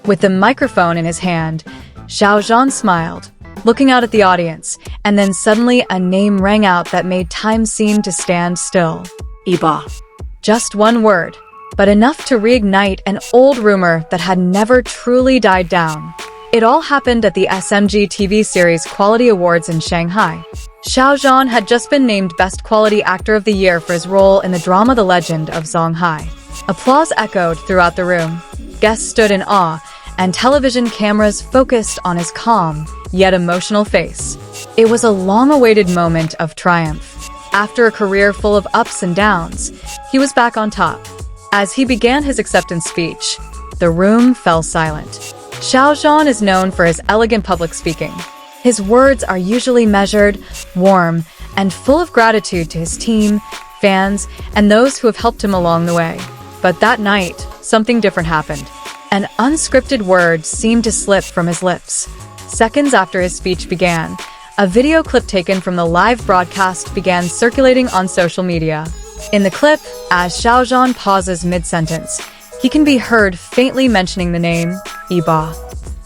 With the microphone in his hand, Xiao Zhan smiled, looking out at the audience, and then suddenly a name rang out that made time seem to stand still. Yibo. Just one word, but enough to reignite an old rumor that had never truly died down. It all happened at the SMG TV series Quality Awards in Shanghai. Xiao Zhan had just been named Best Quality Actor of the Year for his role in the drama The Legend of Zang. Applause echoed throughout the room. Guests stood in awe, and television cameras focused on his calm, yet emotional face. It was a long-awaited moment of triumph. After a career full of ups and downs, he was back on top. As he began his acceptance speech, the room fell silent. Xiao Zhan is known for his elegant public speaking. His words are usually measured, warm, and full of gratitude to his team, fans, and those who have helped him along the way. But that night, something different happened. An unscripted word seemed to slip from his lips. Seconds after his speech began, a video clip taken from the live broadcast began circulating on social media. In the clip, as Xiao Zhan pauses mid-sentence, he can be heard faintly mentioning the name, Yibo.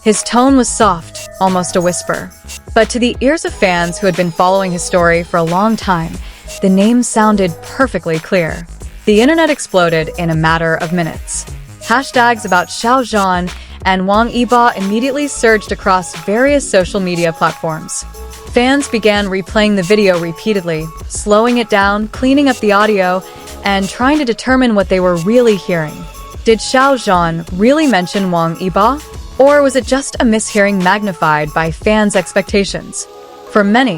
His tone was soft, almost a whisper. But to the ears of fans who had been following his story for a long time, the name sounded perfectly clear. The internet exploded in a matter of minutes. Hashtags about Xiao Zhan and Wang Yibo immediately surged across various social media platforms. Fans began replaying the video repeatedly, slowing it down, cleaning up the audio, and trying to determine what they were really hearing. Did Xiao Zhan really mention Wang Yibo? Or was it just a mishearing magnified by fans' expectations? For many,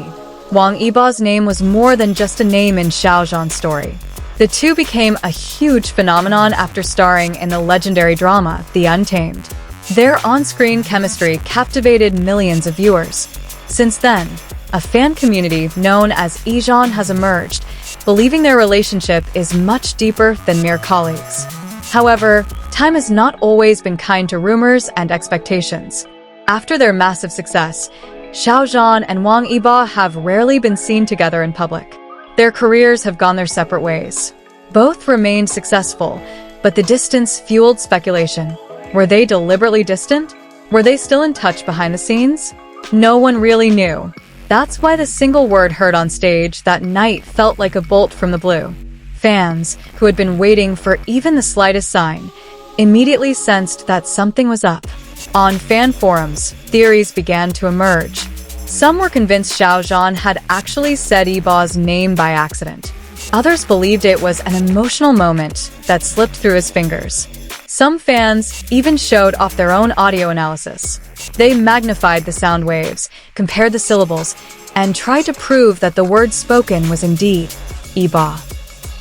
Wang Yibo's name was more than just a name in Xiao Zhan's story. The two became a huge phenomenon after starring in the legendary drama, The Untamed. Their on-screen chemistry captivated millions of viewers. Since then, a fan community known as YiZhan has emerged, believing their relationship is much deeper than mere colleagues. However, time has not always been kind to rumors and expectations. After their massive success, Xiao Zhan and Wang Yibo have rarely been seen together in public. Their careers have gone their separate ways. Both remained successful, but the distance fueled speculation. Were they deliberately distant? Were they still in touch behind the scenes? No one really knew. That's why the single word heard on stage that night felt like a bolt from the blue. Fans, who had been waiting for even the slightest sign, immediately sensed that something was up. On fan forums, theories began to emerge. Some were convinced Xiao Zhan had actually said Yibo's name by accident. Others believed it was an emotional moment that slipped through his fingers. Some fans even showed off their own audio analysis. They magnified the sound waves, compared the syllables, and tried to prove that the word spoken was indeed Yibo.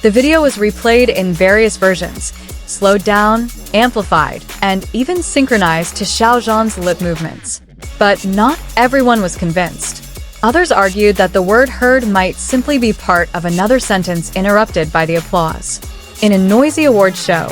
The video was replayed in various versions, slowed down, amplified, and even synchronized to Xiao Zhan's lip movements. But not everyone was convinced. Others argued that the word heard might simply be part of another sentence interrupted by the applause. In a noisy awards show,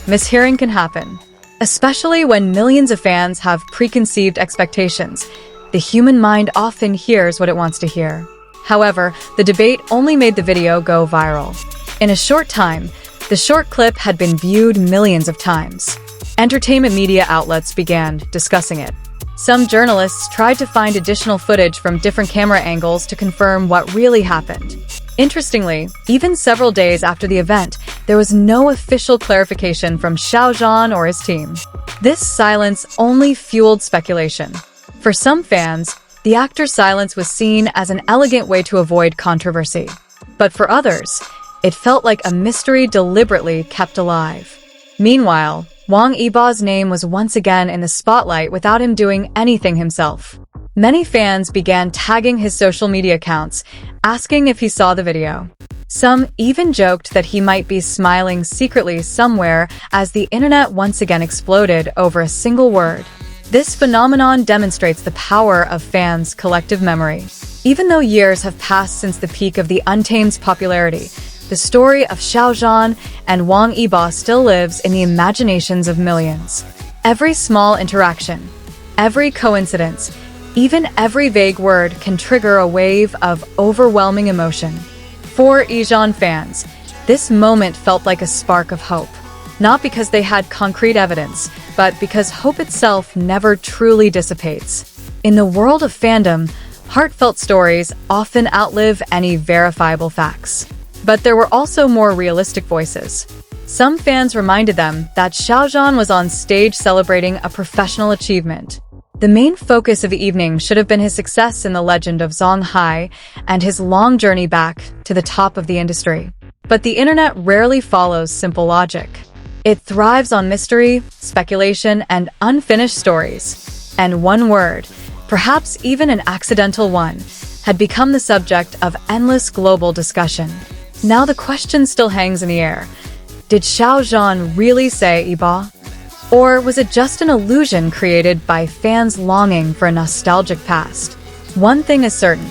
mishearing can happen. Especially when millions of fans have preconceived expectations, the human mind often hears what it wants to hear. However, the debate only made the video go viral. In a short time, the short clip had been viewed millions of times. Entertainment media outlets began discussing it. Some journalists tried to find additional footage from different camera angles to confirm what really happened. Interestingly, even several days after the event, there was no official clarification from Xiao Zhan or his team. This silence only fueled speculation. For some fans, the actor's silence was seen as an elegant way to avoid controversy. But for others, it felt like a mystery deliberately kept alive. Meanwhile, Wang Yibo's name was once again in the spotlight without him doing anything himself. Many fans began tagging his social media accounts, asking if he saw the video. Some even joked that he might be smiling secretly somewhere as the internet once again exploded over a single word. This phenomenon demonstrates the power of fans' collective memory. Even though years have passed since the peak of the Untamed's popularity, the story of Xiao Zhan and Wang Yibo still lives in the imaginations of millions. Every small interaction, every coincidence, even every vague word can trigger a wave of overwhelming emotion. For YiZhan fans, this moment felt like a spark of hope. Not because they had concrete evidence, but because hope itself never truly dissipates. In the world of fandom, heartfelt stories often outlive any verifiable facts. But there were also more realistic voices. Some fans reminded them that Xiao Zhan was on stage celebrating a professional achievement. The main focus of the evening should have been his success in the legend of Zang and his long journey back to the top of the industry. But the internet rarely follows simple logic. It thrives on mystery, speculation, and unfinished stories. And one word, perhaps even an accidental one, had become the subject of endless global discussion. Now the question still hangs in the air. Did Xiao Zhan really say Yibo? Or was it just an illusion created by fans longing for a nostalgic past? One thing is certain.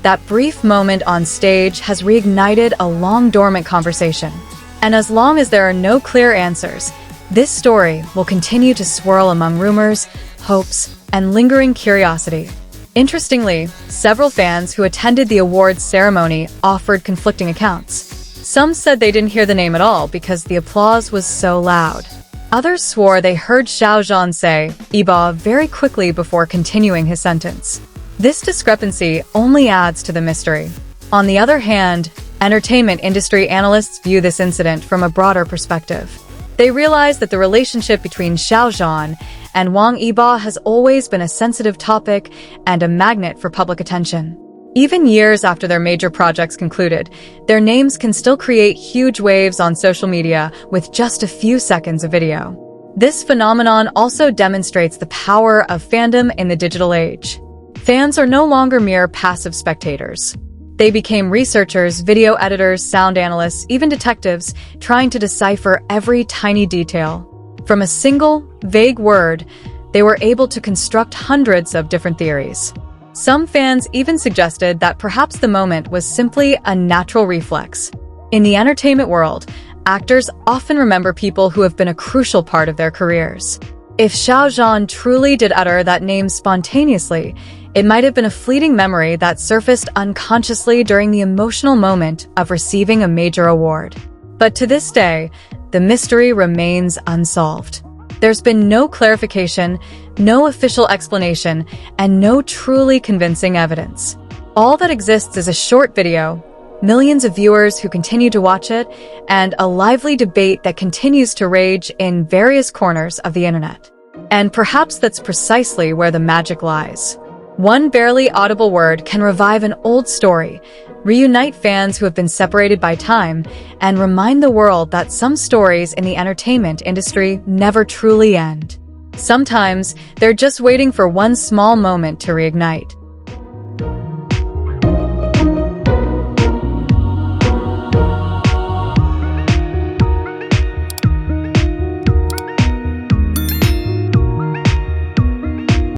That brief moment on stage has reignited a long-dormant conversation. And as long as there are no clear answers, this story will continue to swirl among rumors, hopes, and lingering curiosity. Interestingly, several fans who attended the awards ceremony offered conflicting accounts. Some said they didn't hear the name at all because the applause was so loud. Others swore they heard Xiao Zhan say Yibo very quickly before continuing his sentence. This discrepancy only adds to the mystery. On the other hand, entertainment industry analysts view this incident from a broader perspective. They realize that the relationship between Xiao Zhan and Wang has always been a sensitive topic and a magnet for public attention. Even years after their major projects concluded, their names can still create huge waves on social media with just a few seconds of video. This phenomenon also demonstrates the power of fandom in the digital age. Fans are no longer mere passive spectators. They became researchers, video editors, sound analysts, even detectives, trying to decipher every tiny detail. From a single, vague word, they were able to construct hundreds of different theories. Some fans even suggested that perhaps the moment was simply a natural reflex. In the entertainment world, actors often remember people who have been a crucial part of their careers. If Xiao Zhan truly did utter that name spontaneously, it might have been a fleeting memory that surfaced unconsciously during the emotional moment of receiving a major award. But to this day, the mystery remains unsolved. There's been no clarification, no official explanation, and no truly convincing evidence. All that exists is a short video, millions of viewers who continue to watch it, and a lively debate that continues to rage in various corners of the internet. And perhaps that's precisely where the magic lies. One barely audible word can revive an old story, reunite fans who have been separated by time, and remind the world that some stories in the entertainment industry never truly end. Sometimes, they're just waiting for one small moment to reignite.